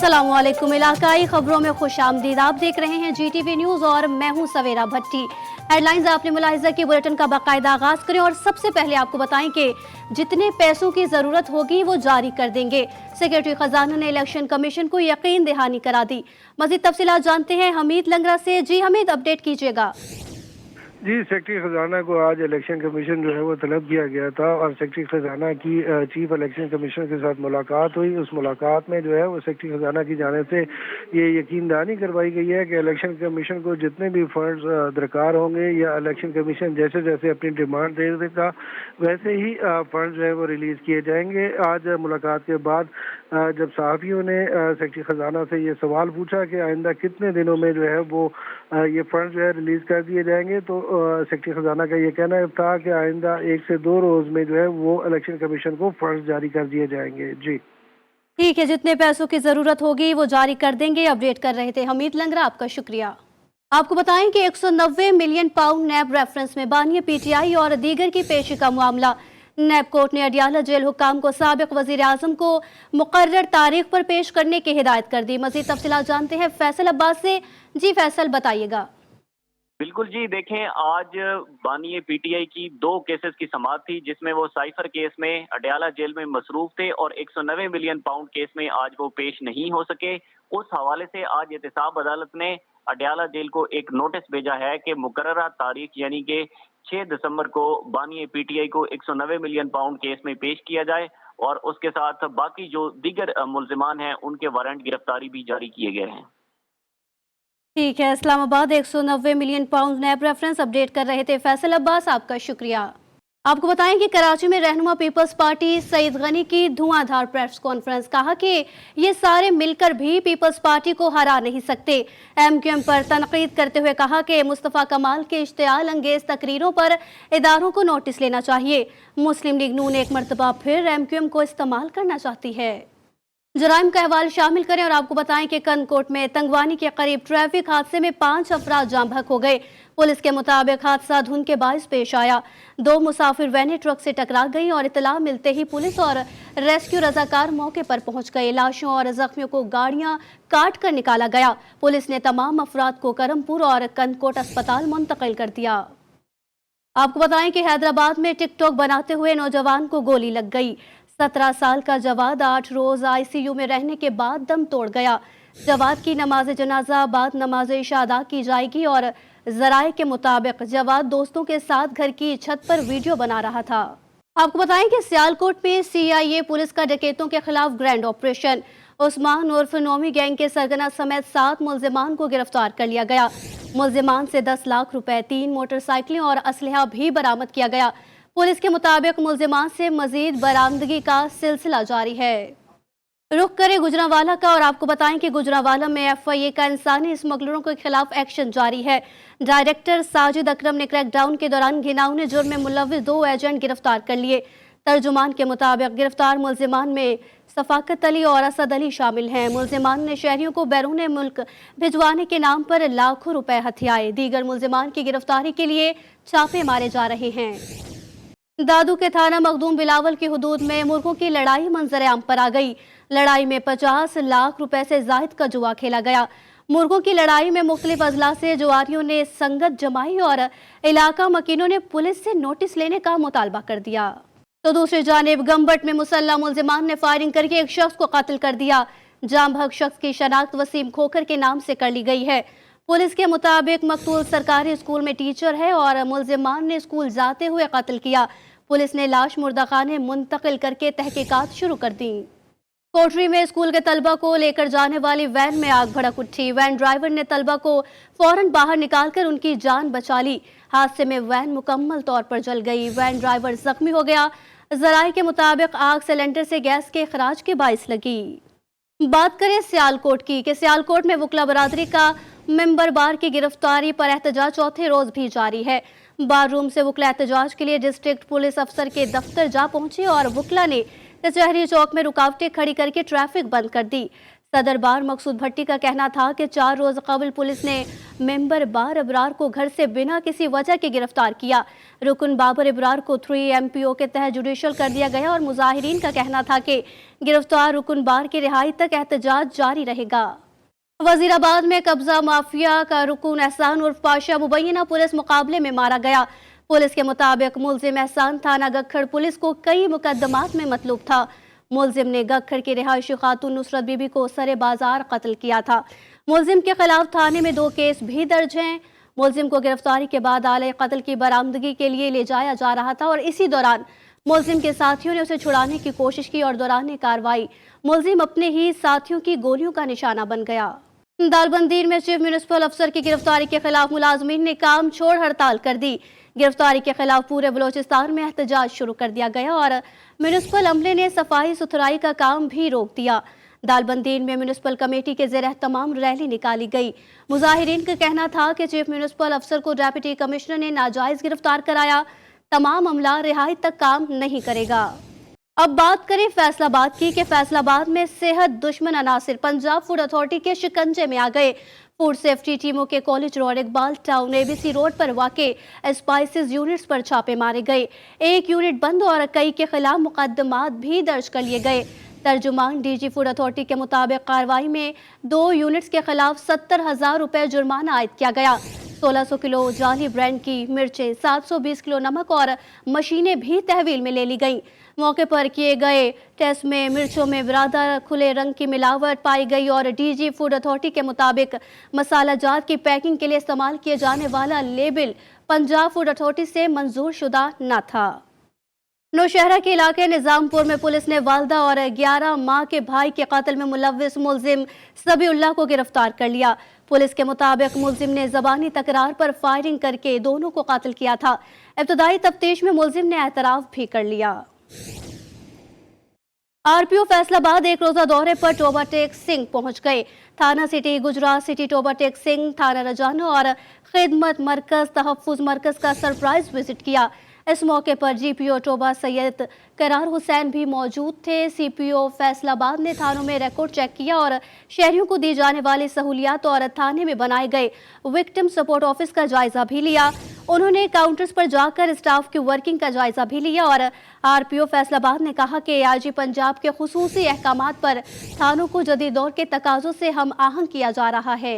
अस्सलामुअलैकुम। इलाकाई खबरों में खुशामदीद। आप देख रहे हैं GTV न्यूज़ और मैं हूं सवेरा भट्टी। हेडलाइंस आपने मुलाहिजा की, बुलेटिन का बाकायदा आगाज करें और सबसे पहले आपको बताएं कि जितने पैसों की जरूरत होगी वो जारी कर देंगे। सेक्रेटरी खजाना ने इलेक्शन कमीशन को यकीन दहानी करा दी। मजीद तफसीलात जानते हैं हमीद लंगरा से। जी हमीद, अपडेट कीजिएगा। जी, सेक्रेटरी खजाना को आज इलेक्शन कमीशन जो है वो तलब किया गया था और सेक्रेटरी खजाना की चीफ इलेक्शन कमिश्नर के साथ मुलाकात हुई। उस मुलाकात में जो है वो सेक्रेटरी खजाना की जानिब से ये यकीन दहानी करवाई गई है कि इलेक्शन कमीशन को जितने भी फंड्स दरकार होंगे या इलेक्शन कमीशन जैसे जैसे अपनी डिमांड दे देगा वैसे ही फंड जो है वो रिलीज किए जाएंगे। आज मुलाकात के बाद जब सहाफ़ियों ने सेक्रेटरी खजाना से ये सवाल पूछा कि आइंदा कितने दिनों में जो है वो ये फंड जो है रिलीज कर दिए जाएंगे, तो सेक्रेटरी खजाना का ये कहना था कि आइंदा 1 से 2 रोज में जो है वो इलेक्शन कमीशन को फंड जारी कर दिए जाएंगे। जी ठीक है, जितने पैसों की जरूरत होगी वो जारी कर देंगे। अपडेट कर रहे थे हमीद लंगरा, आपका शुक्रिया। आपको बताएं कि 190 मिलियन पाउंड नैब रेफरेंस में बानी PTI और दीगर की पेशी का मामला। नैब कोर्ट ने अडियाला जेल हुक्काम को साबिक वजीर आजम को मुकर्रर तारीख पर पेश करने की हिदायत कर दी। मजीद तफसीलात जानते हैं फैसल अब्बास से। जी फैसल, बताइएगा। बिल्कुल जी, देखें आज बानी PTI की 2 केसेस की समाअत थी जिसमें वो साइफर केस में अडियाला जेल में मसरूफ थे और 190 मिलियन पाउंड केस में आज वो पेश नहीं हो सके। उस हवाले से आज एहतसाब अदालत ने अडियाला जेल को एक नोटिस भेजा है कि मुकर्ररा तारीख यानी कि 6 दिसंबर को बानी PTI को 190 मिलियन पाउंड केस में पेश किया जाए और उसके साथ बाकी जो दीगर मुल्जिमान हैं उनके वारंट गिरफ्तारी भी जारी किए गए हैं। ठीक है, इस्लामाबाद 190 मिलियन पाउंड नैब रेफरेंस अपडेट कर रहे थे फैसल अब्बास, आपका शुक्रिया। आपको बताएं कि कराची में रहनुमा पीपल्स पार्टी सईद गनी की धुआंधार प्रेस कॉन्फ्रेंस। कहा कि ये सारे मिलकर भी पीपल्स पार्टी को हरा नहीं सकते। MQM पर तनकीद करते हुए कहा कि मुस्तफ़ा कमाल के इश्तियाल अंगेज तकरीरों पर इदारों को नोटिस लेना चाहिए। मुस्लिम लीग नून एक मरतबा फिर MQM को इस्तेमाल करना चाहती है। जराइम का अहवाल शामिल करें और आपको बताएं कि कनकोट में तंगवानी के करीब ट्रैफिक हादसे में 5 अफराद जाँ बहक हो गए। पुलिस के मुताबिक हादसा धुंध के बायस पेश आया। 2 मुसाफिर वैनें ट्रक से टकरा गई और इतला मिलते ही पुलिस और रेस्क्यू रजाकार मौके पर पहुंच गए। लाशों और जख्मियों को गाड़ियां काट कर निकाला गया। पुलिस ने तमाम अफराद को करमपुर और कनकोट अस्पताल मुंतकिल कर दिया। आपको बताएं कि हैदराबाद में टिकटॉक बनाते हुए नौजवान को गोली लग गई। 17 साल का जवाद 8 रोज ICU में रहने के बाद दम तोड़ गया। जवाद की नमाज जनाजा बाद नमाज इशा अदा की जाएगी और जराए के मुताबिक जवाद दोस्तों के साथ घर की छत पर वीडियो बना रहा था। आपको बताएं कि सियालकोट में CIA पुलिस का डकैतों के खिलाफ ग्रैंड ऑपरेशन। उस्मान उर्फ नोमी गैंग के सरगना समेत 7 मुल्जिमान को गिरफ्तार कर लिया गया। मुल्जिमान से 10 लाख रुपए, 3 मोटरसाइकिलें और असलहा भी बरामद किया गया। पुलिस के मुताबिक मुल्जिमान से मजीद बरामदगी का सिलसिला जारी है। रुख करें गुजरांवाला का और आपको बताएं कि गुजरांवाला में FIA का इंसानी स्मगलरों के खिलाफ एक्शन जारी है। डायरेक्टर साजिद अकरम ने क्रैकडाउन के दौरान घिनौने जुर्म में मुलव्विस 2 एजेंट गिरफ्तार कर लिए। तर्जुमान के मुताबिक गिरफ्तार मुल्जिमान में सफाकत अली और असद अली शामिल हैं। मुल्जिमान ने शहरियों को बैरून मुल्क भिजवाने के नाम पर लाखों रुपए हथियाए। दीगर मुल्जिमान की गिरफ्तारी के लिए छापे मारे जा रहे हैं। दादू के थाना मखदूम बिलावल की हुदूद में मुर्गों की लड़ाई मंजर-ए-आम पर आ गई। लड़ाई में 50 लाख रुपए से जायद का जुआ खेला गया। मुर्गों की लड़ाई में मुख्तलिफ अजला से जुआरियों ने संगत जमाई और इलाका मकीनों ने पुलिस से नोटिस लेने का मुतालबा कर दिया। तो दूसरी जानिब गंबट में मुसल्लह मुल्जिमान ने फायरिंग करके एक शख्स को कत्ल कर दिया। जाम बहक शख्स की शनाख्त वसीम खोखर के नाम से कर ली गई है। पुलिस के मुताबिक मकतूल सरकारी स्कूल में टीचर है और मुल्जिमान ने स्कूल जाते हुए कत्ल किया। पुलिस ने लाश मुर्दाखाने मुंतकिल करके तहकीकात शुरू कर दी। कोटरी में स्कूल के तलबा को लेकर जाने वाली वैन में आग भड़क उठी। वैन ड्राइवर ने तलबा को फौरन बाहर निकालकर उनकी जान बचा ली। हादसे में वैन मुकम्मल तौर पर जल गई। वैन ड्राइवर जख्मी हो गया। जराये के मुताबिक आग सिलेंडर से गैस के खराज के बाइस लगी। बात करें सियालकोट की कि सियालकोट में वकला बरादरी का मेंबर बार की गिरफ्तारी पर एहतजाज चौथे रोज भी जारी है। बार रूम से वकला एहतजाज के लिए डिस्ट्रिक्ट पुलिस अफसर के दफ्तर जा पहुंचे और वकला ने कचहरी चौक में रुकावटें खड़ी करके ट्रैफिक बंद कर दी। सदर बार मकसूद भट्टी का कहना था कि 4 रोज कबल पुलिस ने मेंबर बार अबरार को घर से बिना किसी वजह के गिरफ्तार किया। रुकन बाबर अबरार को 3 MPO के तहत जुडिशल कर दिया गया और मुजाहिरीन का कहना था कि गिरफ्तार रुकन बार की रिहाई तक एहतजाज जारी रहेगा। वजीराबाद में कब्जा माफिया का रुकन एहसान उर्फ पाशा मुबैना पुलिस मुकाबले में मारा गया। पुलिस के मुताबिक मुलजिम एहसान थाना गखड़ पुलिस को कई मुकदमात में मतलूब था। मुलजिम ने गखड़ की रिहायशी खातून नुसरत बीबी को सरे बाजार कत्ल किया था। मुलजिम के खिलाफ थाने में 2 केस भी दर्ज हैं। मुलजिम को गिरफ्तारी के बाद आले कत्ल की बरामदगी के लिए ले जाया जा रहा था और इसी दौरान मुलजिम के साथियों ने उसे छुड़ाने की कोशिश की और दौरान कार्रवाई मुलजिम अपने ही साथियों की गोलियों का निशाना बन गया। दालबंदीर में चीफ म्यूनिसिपल अफसर की गिरफ्तारी के खिलाफ मुलाजमीन ने काम छोड़ हड़ताल कर दी। गिरफ्तारी के खिलाफ पूरे बलोचिस्तान में एहतजाज शुरू कर दिया गया और म्यूनिसिपल अमले ने सफाई सुथराई का काम भी रोक दिया। दालबंदीन में म्यूनिसिपल कमेटी के ज़ेर तमाम रैली निकाली गई। मुजाहिरीन का कहना था कि चीफ म्यूनिसिपल अफसर को डेप्यूटी कमिश्नर ने नाजायज गिरफ्तार कराया। तमाम अमला रिहाई तक काम नहीं करेगा। अब बात करें फैसलाबाद की कि फैसलाबाद में सेहत दुश्मन अनासिर पंजाब फूड अथॉरिटी के शिकंजे में आ गए। फूड सेफ्टी टीमों के college road, Iqbal town, ABC road पर वाक़े स्पाइसेस यूनिट्स पर छापे मारे गए। 1 यूनिट बंद और कई के खिलाफ मुकदमात भी दर्ज कर लिए गए। तर्जुमान DG फूड अथॉरिटी के मुताबिक कार्रवाई में 2 यूनिट्स के खिलाफ 70,000 रुपये जुर्माना आयद किया गया। 1600 किलो जाली ब्रांड की मिर्चें, 720 किलो नमक और मशीनें भी तहवील में ले ली गईं। मौके पर किए गए टेस्ट में मिर्चों में बिरादर खुले रंग की मिलावट पाई गई और DG फूड अथॉरिटी के मुताबिक मसाला जात की पैकिंग के लिए इस्तेमाल किए जाने वाला लेबल पंजाब फूड अथॉरिटी से मंजूर शुदा न था। नौशहरा के इलाके निजामपुर में पुलिस ने वालदा और 11 माह के भाई के कत्ल में मुलव्विस मुलजिम सबीउल्लाह को गिरफ्तार कर लिया। पुलिस के मुताबिक मुलजिम ने जबानी तकरार पर फायरिंग करके दोनों को कत्ल किया था। इब्तदाई तफ्तीश में मुलजिम ने एतराफ भी कर लिया। RPO फैसलाबाद एक रोजा दौरे पर टोबा टेक सिंह पहुंच गए। थाना सिटी, गुजरात सिटी, टोबा टेक सिंह, थाना रजाना और खिदमत मरकज, तहफ्फुज मरकज का सरप्राइज विजिट किया। इस मौके पर GPO टोबा सैयद करार हुसैन भी मौजूद थे। CPO फैसलाबाद ने थानों में रिकॉर्ड चेक किया और शहरियों को दी जाने वाली सहूलियात और थाने में बनाए गए विक्टिम सपोर्ट ऑफिस का जायजा भी लिया। उन्होंने काउंटर्स पर जाकर स्टाफ की वर्किंग का जायजा भी लिया और RPO फैसलाबाद ने कहा कि AIG पंजाब के खुसूसी अहकामात पर थानों को जदीद दौर के तकाजों से हम आहंग किया जा रहा है।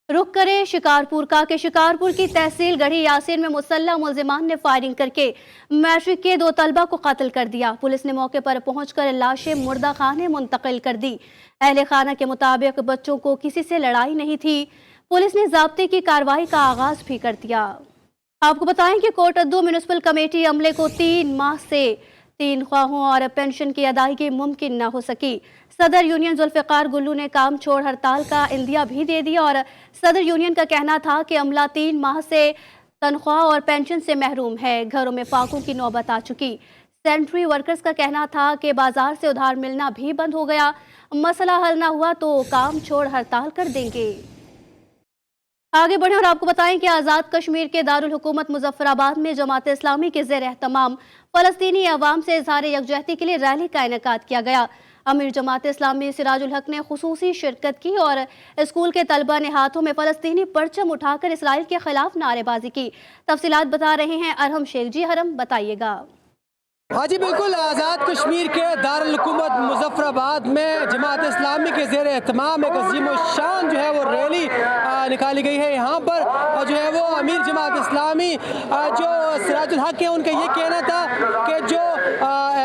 रुक करें शिकारपुर का कि शिकारपुर की तहसील गढ़ी यासीन में मुसल्लह मुलजिमान ने फायरिंग करके मैट्रिक के 2 तलबा को कत्ल कर दिया। पुलिस ने मौके पर पहुंचकर लाशें मुर्दा खाने मुंतकिल कर दी। अहले खाना के मुताबिक बच्चों को किसी से लड़ाई नहीं थी। पुलिस ने ज़ाब्ते की कार्रवाई का आगाज भी कर दिया। आपको बताएं कि कोटद्दू म्यूनिसिपल कमेटी अमले को 3 माह से 3 ख्वाहों और पेंशन की अदायगी मुमकिन न हो सकी। सदर यूनियन जुल्फ़िकार गुल्लू ने काम छोड़ हड़ताल का इंदिया भी दे दिया और सदर यूनियन का कहना था कि अमला 3 माह से तनख्वाह और पेंशन से महरूम है। घरों में फाकों की नौबत आ चुकी। सेंट्री वर्कर्स का कहना था कि बाजार से उधार मिलना भी बंद हो गया। मसला हल ना हुआ तो काम छोड़ हड़ताल कर देंगे। आगे बढ़े और आपको बताएं कि आज़ाद कश्मीर के दारुल हुकूमत मुजफ्फराबाद में जमात इस्लामी के ज़ेर एहतमाम फ़लस्तीनी अवाम से इज़हार यकजहती के लिए रैली का इनेकाद किया गया। अमीर जमात इस्लामी सिराजुल हक ने खुसूसी शिरकत की और स्कूल के तलबा ने हाथों में फ़लस्तीनी परचम उठाकर इसराइल के खिलाफ नारेबाजी की। तफसीलात बता रहे हैं अरहम शेख। जी हरम, बताइएगा। हाँ जी बिल्कुल, आज़ाद कश्मीर के दारुल हुकूमत मुजफ्फराबाद में जमात इस्लामी के ज़ेर एहतमाम एक अजीम शान जो है वो रैली निकाली गई है। यहाँ पर जो है वो अमीर जमात इस्लामी जो सिराजुल हक है, उनका ये कहना था कि जो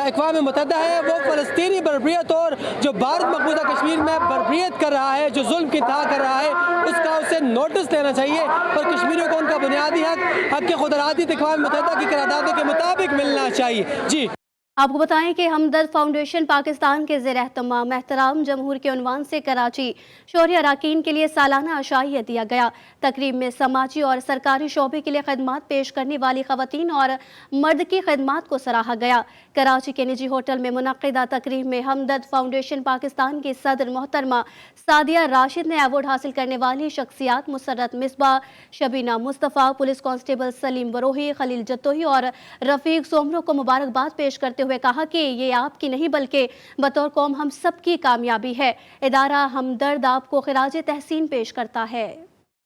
अक़वाम मुत्तहिदा है वो फ़लस्तीनी बर्बरियत और जो भारत मकबूजा कश्मीर में बर्बरियत कर रहा है, जो जुल्म की इंतहा कर रहा है, उसका उसे नोटिस लेना चाहिए और कश्मीरियों को उनका बुनियादी हक खुद इरादी अक़वाम मुत्तहिदा की करारदादों के मुताबिक मिलना चाहिए। जी, आपको बताएं कि हमदर्द फाउंडेशन पाकिस्तान के ज़ेर एहतमाम एहतराम जमहूर के उन्वान से कराची शौहरी अराकीन के लिए सालाना अशाइया दिया गया। तकरीब में समाजी और सरकारी शोबे के लिए खदमात पेश करने वाली खवातीन और मर्द की खदमात को सराहा गया। कराची के निजी होटल में मुनक्किदा तकरीब में हमदर्द फाउंडेशन पाकिस्तान की सदर मोहतरमा सादिया राशिद ने अवार्ड हासिल करने वाली शख्सियात मुसर्रत मिसबा, शबीना मुस्तफ़ा, पुलिस कांस्टेबल सलीम बरोही, खलील जत्तोही और रफ़ीक सोमरो को मुबारकबाद पेश करते हुए कहा कि ये आपकी नहीं बल्कि बतौर कौम हम सब की कामयाबी है। इदारा हमदर्द आपको खिराज तहसीन पेश करता है।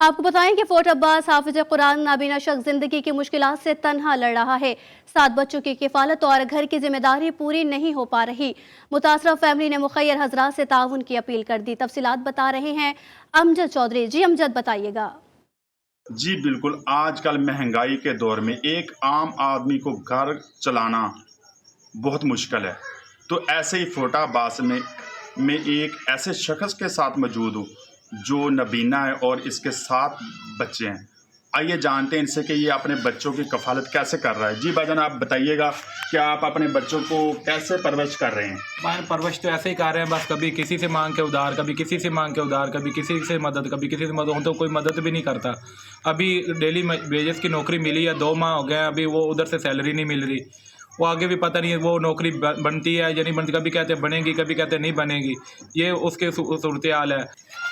आपको बताएं कि फोर्ट अब्बास हाफिज कुरान नाबीना शख्स जिंदगी की मुश्किलात से तन्हा लड़ रहा है। 7 बच्चों की किफालत और घर की जिम्मेदारी पूरी नहीं हो पा रही। मुतासरा फैमिली ने मुखैर हजरात से ताउन की अपील कर दी। तफसीलात बता रहे हैं अमजद चौधरी। जी अमजद, बताइएगा। जी बिल्कुल, आजकल महंगाई के दौर में एक आम आदमी को घर चलाना बहुत मुश्किल है। तो ऐसे ही फोर्ट अब्बास में एक ऐसे शख्स के साथ मौजूद हूँ जो नबीना है और इसके 7 बच्चे हैं। आइए जानते हैं इनसे कि ये अपने बच्चों की कफालत कैसे कर रहा है। जी भाईजान, आप बताइएगा कि आप अपने बच्चों को कैसे परवरिश कर रहे हैं? परवरिश तो ऐसे ही कर रहे हैं, बस कभी किसी से मांग के उधार, कभी किसी से मांग के उधार, कभी किसी से मदद, कभी किसी से मदद। तो कोई मदद भी नहीं करता। अभी डेली वेजेस की नौकरी मिली है, 2 माह हो गए हैं, अभी वो उधर से सैलरी नहीं मिल रही। वो आगे भी पता नहीं है वो नौकरी बनती है या नहीं बनती। कभी कहते हैं बनेगी, कभी कहते हैं नहीं बनेगी। ये उसके सूरत हाल है।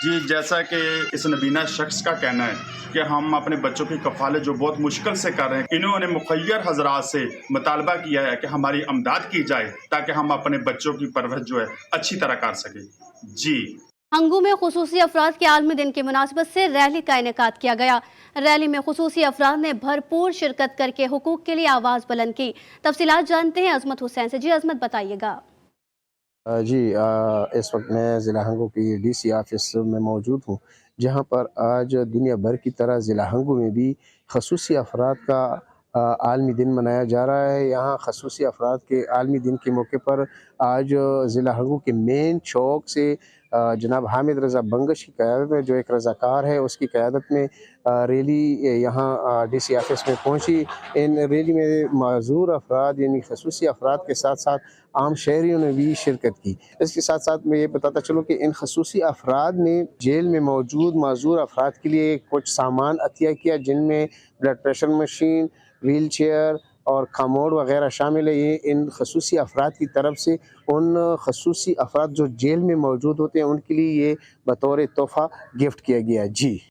जी, जैसा कि इस नबीना शख्स का कहना है कि हम अपने बच्चों की कफालत जो बहुत मुश्किल से कर रहे हैं, इन्होंने मुखैर हजरात से मुतालबा किया है कि हमारी अमदाद की जाए ताकि हम अपने बच्चों की परवरिश जो है अच्छी तरह कर सकें। जी, हंगू में खुसूसी अफराद के आलमी दिन की मुनासिबत से रैली का इनेकाद किया गया। रैली में खुसूसी अफराद ने भरपूर शिरकत करके हुकूक के लिए आवाज़ बुलंद की। तफसीलात जानते हैं अजमत हुसैन से। जी अजमत, बताइएगा। जी, इस वक्त मैं ज़िला हंगू की डीसी ऑफिस में मौजूद हूँ, जहाँ पर आज दुनिया भर की तरह ज़िला हंगू में भी खसूसी अफराद का आलमी दिन मनाया जा रहा है। यहाँ खसूसी अफराद के आलमी दिन के मौके पर आज ज़िला हंगू के मेन चौक से जनाब हामिद रज़ा बंगश की क़यादत में, जो एक रज़ाकार है, उसकी क़यादत में रैली यहाँ डीसी ऑफिस में पहुँची। इन रैली में माज़ूर अफराद यानी खसूसी अफराद के साथ साथ आम शहरियों ने भी शिरकत की। इसके साथ साथ मैं ये बताता चलूँ कि इन खसूसी अफराद ने जेल में मौजूद माज़ूर अफराद के लिए कुछ सामान अतिया किया, जिनमें blood pressure machine, wheel chair और कमोड वगैरह शामिल है। ये इन खसूसी अफराद की तरफ से उन खसूसी अफराद जो जेल में मौजूद होते हैं उनके लिए ये बतौर तोहफ़ा गिफ्ट किया गया। जी,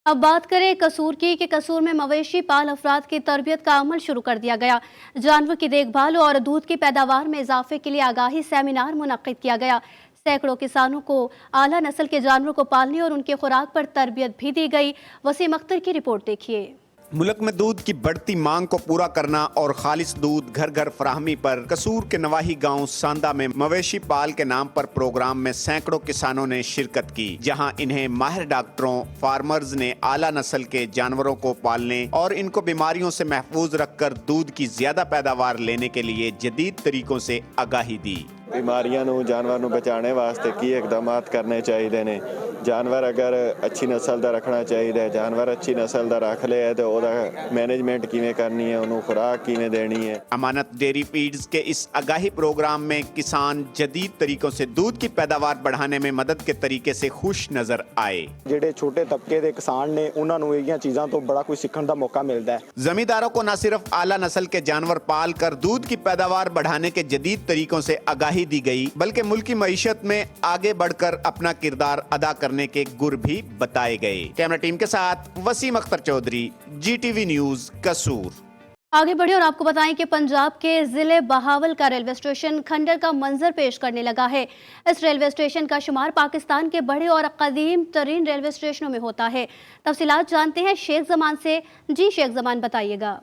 अब बात करें कसूर की कि कसूर में मवेशी पाल अफराद की तरबियत का अमल शुरू कर दिया गया। जानवर की देखभाल और दूध की पैदावार में इजाफे के लिए आगाही सेमिनार मुनक्किद किया गया। सैकड़ों किसानों को आला नस्ल के जानवरों को पालने और उनके खुराक पर तरबियत भी दी गई। वसीम अख्तर की रिपोर्ट देखिए। मुल्क में दूध की बढ़ती मांग को पूरा करना और खालिस दूध घर घर फराहमी पर कसूर के नवाही गांव सांदा में मवेशी पाल के नाम पर प्रोग्राम में सैकड़ों किसानों ने शिरकत की, जहां इन्हें माहिर डॉक्टरों फार्मर्स ने आला नस्ल के जानवरों को पालने और इनको बीमारियों से महफूज रखकर दूध की ज्यादा पैदावार लेने के लिए जदीद तरीकों से आगाही दी। बीमारियां ਨੂੰ ਜਾਨਵਰ ਨੂੰ ਬਚਾਉਣ ਵਾਸਤੇ ਕੀ ਇਕਦਾਮਾਤ ਕਰਨੇ ਚਾਹੀਦੇ ਨੇ। ਜਾਨਵਰ ਅਗਰ ਅੱਛੀ ਨਸਲ ਦਾ ਰੱਖਣਾ ਚਾਹੀਦਾ ਹੈ, ਜਾਨਵਰ ਅੱਛੀ ਨਸਲ ਦਾ ਰੱਖ ਲਿਆ तो ਉਹਦਾ मैनेजमेंट ਕਿਵੇਂ ਕਰਨੀ ਹੈ, ਉਹਨੂੰ खुराक ਕਿਵੇਂ देनी है। अमानत डेयरी फीड्स के इस आगाही प्रोग्राम में किसान जदीद तरीकों से दूध की पैदावार बढ़ाने में मदद के तरीके से खुश नजर आए। ਜਿਹੜੇ ਛੋਟੇ ਤਬਕੇ ਦੇ ਕਿਸਾਨ ਨੇ ਉਹਨਾਂ ਨੂੰ ਇਹ ਚੀਜ਼ਾਂ ਤੋਂ ਬੜਾ ਕੁਝ ਸਿੱਖਣ ਦਾ ਮੌਕਾ ਮਿਲਦਾ है। जमींदारों को न सिर्फ आला नस्ल के जानवर पाल कर दूध की पैदावार बढ़ाने के जदीद तरीकों से आगाही दी गई, बल्कि मुल्की मईशत में आगे बढ़कर अपना किरदार अदा करने के गुर भी बताए गए। कैमरा टीम के साथ वसीम अख्तर चौधरी, GTV न्यूज, कसूर। आगे बढ़े और आपको बताएं कि पंजाब के जिले बहावल का रेलवे स्टेशन खंडर का मंजर पेश करने लगा है। इस रेलवे स्टेशन का शुमार पाकिस्तान के बड़े और कदीम तरीन रेलवे स्टेशनों में होता है। तफसीलात जानते हैं शेख जमान से। जी शेख जमान, बताइएगा।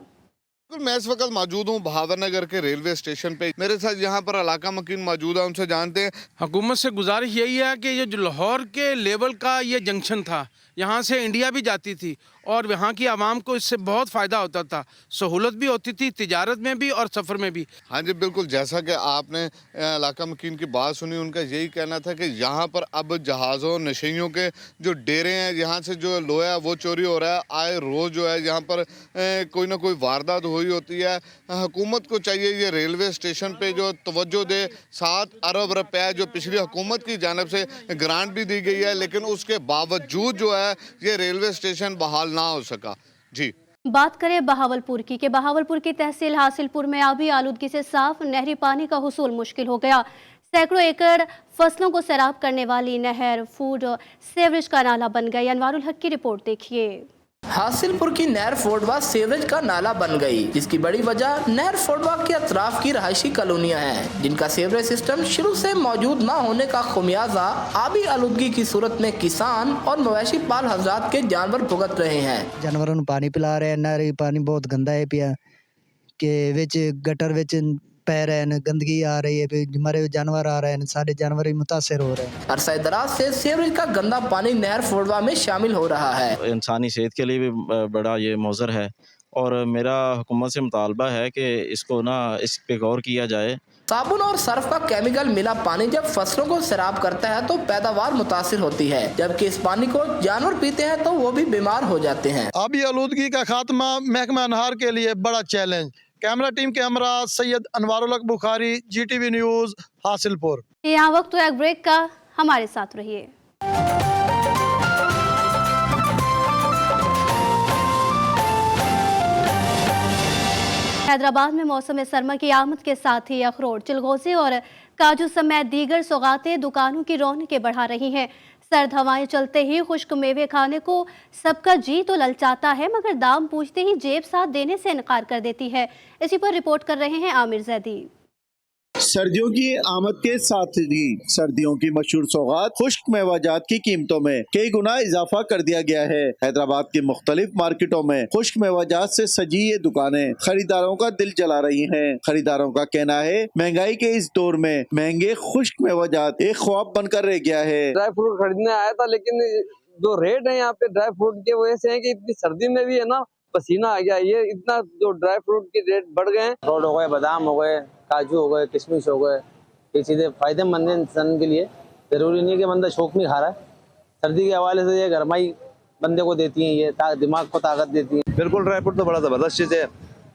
मैं इस वक्त मौजूद हूँ बहावर नगर के रेलवे स्टेशन पे। मेरे साथ यहाँ पर इलाका मकीन मौजूद है, उनसे जानते हैं। हुकूमत से गुजारिश यही है कि ये जो लाहौर के लेवल का ये जंक्शन था, यहाँ से इंडिया भी जाती थी और यहाँ की आवाम को इससे बहुत फ़ायदा होता था, सहूलत भी होती थी तिजारत में भी और सफ़र में भी। हाँ जी बिल्कुल, जैसा कि आपने इलाका मकीन की बात सुनी, उनका यही कहना था कि यहाँ पर अब जहाज़ों नशेइयों के जो डेरे हैं, यहाँ से जो लोहा वो चोरी हो रहा है। आए रोज़ जो है यहाँ पर कोई ना कोई वारदात हुई होती है। हुकूमत को चाहिए ये रेलवे स्टेशन पे जो तवज्जो दे। 7 अरब रुपये जो पिछली हुकूमत की जानिब से ग्रांट भी दी गई है, लेकिन उसके बावजूद जो है ये रेलवे स्टेशन बहाल ना हो सका। जी, बात करें बहावलपुर की कि बहावलपुर की तहसील हासिलपुर में आबी आलूदगी से साफ नहरी पानी का हुसूल मुश्किल हो गया। सैकड़ों एकड़ फसलों को सैराब करने वाली नहर फूड सेवरेज का नाला बन गई। अनवारुल हक की रिपोर्ट देखिए। हासिलपुर की नहर फोडवा सीवरेज का नाला बन गई, जिसकी बड़ी वजह नहर फोडवा के अतराफ की रहायशी कॉलोनियां हैं, जिनका सीवरेज सिस्टम शुरू से मौजूद न होने का खुमियाजा आबी आलूदगी की सूरत में किसान और मवेशी पाल हजरात के जानवर भुगत रहे हैं। जानवरों ਨੂੰ ਪਾਣੀ ਪਿਲਾ ਰਹੇ ਹਨ, ਨਹਿਰੀ ਪਾਣੀ ਬਹੁਤ ਗੰਦਾ ਹੈ ਪਿਆ ਕਿ ਵਿੱਚ गटर ਵਿੱਚ पै रहे हैं, गंदगी आ रही है, मरे हुए जानवर आ रहे हैं, सारे जानवर ही मुतासर हो रहे हैं। अरसा दराज से सीवरेज का गंदा पानी नहर फोडवा में शामिल हो रहा है। इंसानी सेहत के लिए भी बड़ा ये मुज़र है और मेरा हुकूमत से मुतालबा है कि इसको ना इस पे गौर किया जाए। साबुन और सर्फ का केमिकल मिला पानी जब फसलों को सैराब करता है तो पैदावार मुतासिर होती है, जबकि इस पानी को जानवर पीते हैं तो वो भी बीमार हो जाते हैं। आबी आलूदगी का खात्मा महकमा अनहार के लिए बड़ा चैलेंज। कैमरा टीम के हमरा सैयद अनवारुल हक बुखारी, GTV न्यूज़, हासिलपुर। यहाँ वक्त हुआ एक ब्रेक का, हमारे साथ रहिए। हैदराबाद में मौसम सरमा की आमद के साथ ही अखरोट, चिलगोजे और काजू समेत दीगर सौगातें दुकानों की रौनकें बढ़ा रही हैं। सर्द हवाएं चलते ही खुश्क मेवे खाने को सबका जी तो ललचाता है, मगर दाम पूछते ही जेब साथ देने से इनकार कर देती है। इसी पर रिपोर्ट कर रहे हैं आमिर जैदी। सर्दियों की आमद के साथ ही सर्दियों की मशहूर सौगात खुश्क मेवाजात की कीमतों में कई गुना इजाफा कर दिया गया है। हैदराबाद की मुख्तलिफ मार्केटों में खुश्क मेवाजात से सजी ये दुकानें खरीदारों का दिल जला रही हैं। खरीदारों का कहना है महंगाई के इस दौर में महंगे खुश्क मेवाजात एक ख्वाब बनकर रह गया है। ड्राई फ्रूट खरीदने आया था, लेकिन जो रेट है यहाँ पे ड्राई फ्रूट के वजह से है कि इतनी सर्दी में भी है ना पसीना आ गया, ये इतना जो ड्राई फ्रूट के रेट बढ़ गए हैं। अखरोट हो गए, बादाम हो गए, काजू हो गए, किशमिश हो गए, ये चीज़ें फ़ायदेमंद हैं इंसान के लिए। ज़रूरी नहीं कि बंदा शौक में खा रहा है। सर्दी के हवाले से ये गरमाई बंदे को देती हैं, ये दिमाग को ताकत देती हैं। बिल्कुल, ड्राई फ्रूट तो बड़ा ज़बरदस्त चीज़ है।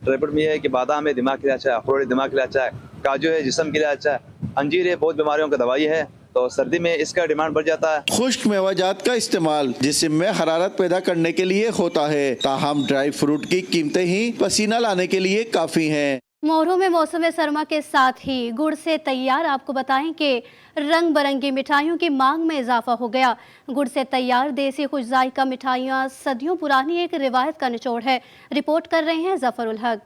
ड्राई फ्रूट में ये है कि बादाम है, दिमाग के लिए अच्छा है, अखरोट दिमाग के लिए अच्छा है, काजू है, जिस्म के लिए अच्छा है, अंजीर है, बहुत बीमारियों की दवाई है, तो सर्दी में इसका डिमांड बढ़ जाता है। खुश्क मेवाजात का इस्तेमाल जिस्म में हरारत पैदा करने के लिए होता है, ताहम ड्राई फ्रूट की कीमतें ही पसीना लाने के लिए काफ़ी हैं। मोहरों में मौसम सरमा के साथ ही गुड़ से तैयार आपको बताएं कि रंग बिरंगी मिठाइयों की मांग में इजाफा हो गया। गुड़ से तैयार देसी खुश जायका मिठाइयाँ सदियों पुरानी एक रिवायत का निचोड़ है। रिपोर्ट कर रहे हैं जफरुल हक।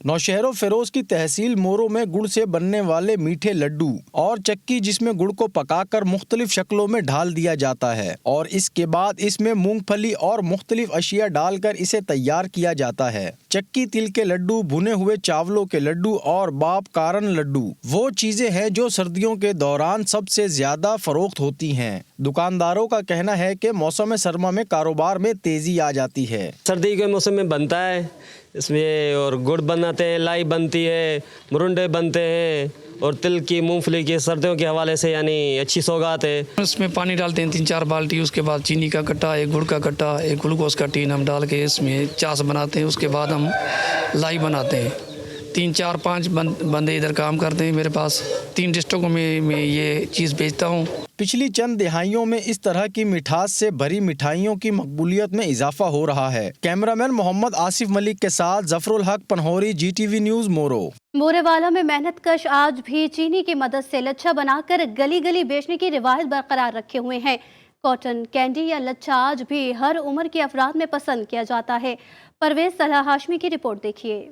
नौशहरों फेरोज की तहसील मोरो में गुड़ से बनने वाले मीठे लड्डू और चक्की जिसमें गुड़ को पकाकर मुख्तलिफ शक्लों में ढाल दिया जाता है और इसके बाद इसमें मूंगफली और मुख्तलिफ अशिया डालकर इसे तैयार किया जाता है। चक्की तिल के लड्डू, भुने हुए चावलों के लड्डू और बाप कारण लड्डू वो चीजें हैं जो सर्दियों के दौरान सबसे ज्यादा फरोख्त होती हैं। दुकानदारों का कहना है कि मौसम सरमा में कारोबार में तेजी आ जाती है। सर्दी के मौसम में बनता है इसमें, और गुड़ बनाते हैं, लाई बनती है, मुरुंडे बनते हैं और तिल की मूंगफली की सर्दियों के हवाले से यानी अच्छी सौगात है। उसमें पानी डालते हैं 3-4 बाल्टी, उसके बाद चीनी का कट्टा, एक गुड़ का कट्टा, एक ग्लूकोज का टीन हम डाल के इसमें चास बनाते हैं। उसके बाद हम लाई बनाते हैं। 3-4-5 बंदे इधर काम करते हैं मेरे पास। 3 डिस्ट्रिक्टों में मैं ये चीज़ बेचता हूँ। पिछली चंद दिहाइयों में इस तरह की मिठास से भरी मिठाइयों की मकबूलियत में इजाफा हो रहा है। कैमरामैन मोहम्मद आसिफ मलिक के साथ जफरुल हक, पनहोरी, GTV न्यूज़, मोरो। मोरेवाला में मेहनत कश आज भी चीनी की मदद से लच्छा बनाकर गली गली बेचने की रिवायत बरकरार रखे हुए हैं। कॉटन कैंडी या लच्छा आज भी हर उम्र के अफराद में पसंद किया जाता है। परवेज सलाह हाशमी की रिपोर्ट देखिए।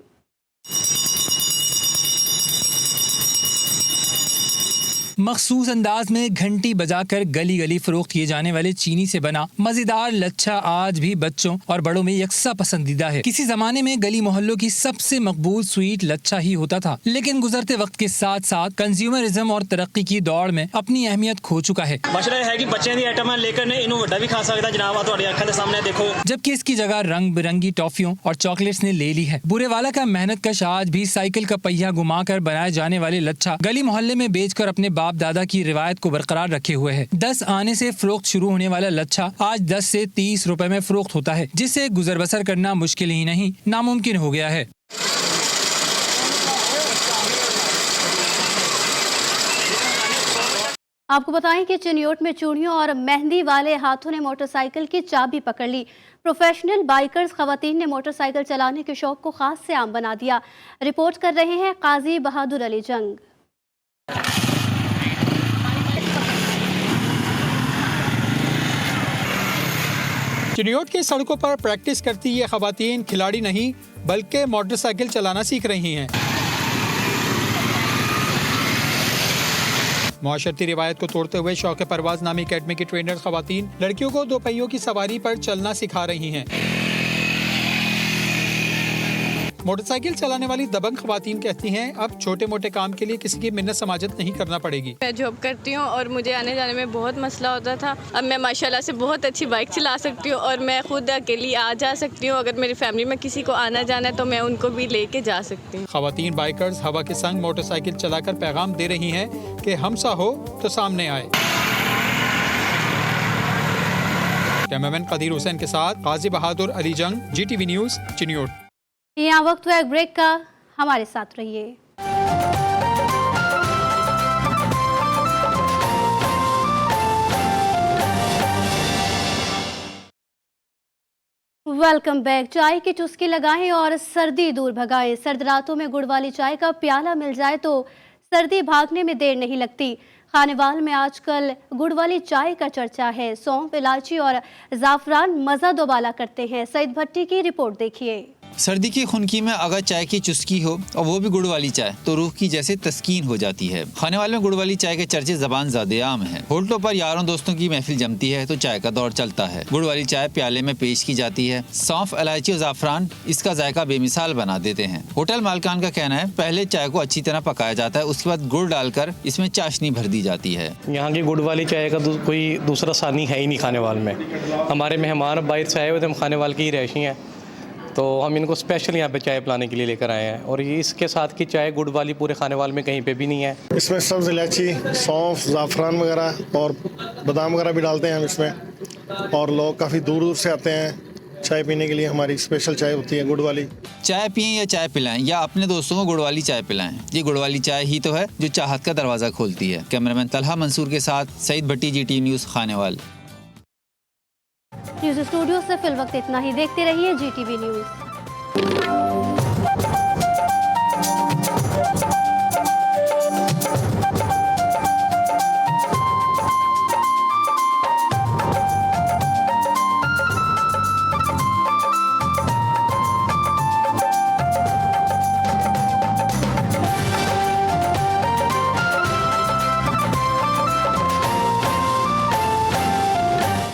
मखसूस अंदाज में घंटी बजाकर गली गली फरोख्त किए जाने वाले चीनी से बना मजेदार लच्छा आज भी बच्चों और बड़ों में यकसा पसंदीदा है। किसी जमाने में गली मोहल्लों की सबसे मकबूल स्वीट लच्छा ही होता था, लेकिन गुजरते वक्त के साथ साथ कंज्यूमरिज्म और तरक्की की दौड़ में अपनी अहमियत खो चुका है। मसला है कि बच्चे दी आइटम लेकर इन्हों वड्डा भी खा सकता जनाब, तुहाडी अखां दे सामने देखो। जबकि इसकी जगह रंग बिरंगी टॉफियों और चॉकलेट्स ने ले ली है। बुरेवाला का मेहनत कश आज भी साइकिल का पहिया घुमाकर बनाए जाने वाले लच्छा गली मोहल्ले में बेचकर अपने बाप दादा की रिवायत को बरकरार रखे हुए है। 10 आने से फरोख्त शुरू होने वाला लच्छा आज 10 से 30 रुपए में फरोख्त होता है, जिससे गुजर बसर करना मुश्किल ही नहीं नामुमकिन हो गया है। आपको बताएं कि चिन्योट में चूड़ियों और मेहंदी वाले हाथों ने मोटरसाइकिल की चाबी पकड़ ली। प्रोफेशनल बाइकर्स खवातीन ने मोटरसाइकिल चलाने के शौक को खास से आम बना दिया। रिपोर्ट कर रहे हैं काजी बहादुर अली जंग। चिन्योट की सड़कों पर प्रैक्टिस करती ये खवातीन खिलाड़ी नहीं बल्कि मोटरसाइकिल चलाना सीख रही हैं। मुआशरती रिवायत को तोड़ते हुए शौक परवाज नामी अकेडमी की ट्रेनर खवातीन लड़कियों को 2 पहियों की सवारी पर चलना सिखा रही हैं। मोटरसाइकिल चलाने वाली दबंग खवातीन कहती हैं अब छोटे मोटे काम के लिए किसी की मिन्नत समाजत नहीं करना पड़ेगी। मैं जॉब करती हूँ और मुझे आने जाने में बहुत मसला होता था। अब मैं माशाल्लाह से बहुत अच्छी बाइक चला सकती हूँ और मैं खुद अकेली आ जा सकती हूँ। अगर मेरी फैमिली में किसी को आना जाना है तो मैं उनको भी लेके जा सकती हूँ। खवातीन बाइकर्स हवा के संग मोटरसाइकिल चलाकर पैगाम दे रही हैं कि हमसा हो तो सामने आए। कैमरामैन कदीर हुसैन के साथ गाजी बहादुर अली जंग, GTV न्यूज़, चिन्योट। यहाँ वक्त हुआ एक ब्रेक का, हमारे साथ रहिए। Welcome back. चाय की चुस्की लगाएं और सर्दी दूर भगाएं। सर्द रातों में गुड़ वाली चाय का प्याला मिल जाए तो सर्दी भागने में देर नहीं लगती। खानेवाल में आजकल गुड़ वाली चाय का चर्चा है। सौंफ, इलायची और ज़ाफ़रान मज़ा दोबाला करते हैं। सईद भट्टी की रिपोर्ट देखिए। सर्दी की खुनकी में अगर चाय की चुस्की हो और वो भी गुड़ वाली चाय तो रूह की जैसे तस्कीन हो जाती है। खानेवाल में गुड़ वाली चाय के चर्चे ज़बान ज़्यादा आम हैं। होटलों पर यारों दोस्तों की महफिल जमती है तो चाय का दौर चलता है। गुड़ वाली चाय प्याले में पेश की जाती है। सौंफ, इलायची और ज़ाफ़रान इसका जायका बेमिसाल बना देते हैं। होटल मालकान का कहना है पहले चाय को अच्छी तरह पकाया जाता है, उसके बाद गुड़ डालकर इसमें चाशनी भर दी जाती है। यहाँ की गुड़ वाली चाय का कोई दूसरा सानी है ही नहीं खानेवाल में। हमारे मेहमान बाहर से आए हुए थे, हम खानेवाल की ही रहायशी हैं, तो हम इनको स्पेशल यहाँ पे चाय पिलाने के लिए लेकर आए हैं। और ये इसके साथ की चाय गुड़ वाली पूरे खानेवाल में कहीं पे भी नहीं है। इसमें सब्ज़ इलायची, सौंफ, ज़ाफ़रान वगैरह और बादाम वगैरह भी डालते हैं हम इसमें। और लोग काफ़ी दूर दूर से आते हैं चाय पीने के लिए। हमारी स्पेशल चाय होती है गुड़ वाली। चाय पिएं या चाय पिलाएं या अपने दोस्तों को गुड़ वाली चाय पिलाएं, ये गुड़ वाली चाय ही तो है जो चाहत का दरवाज़ा खोलती है। कैमरामैन तलहा मंसूर के साथ सईद भट्टी, GTV news, Khanewal. News studio से फिल वक्त इतना ही। देखते रहिए GTV न्यूज़।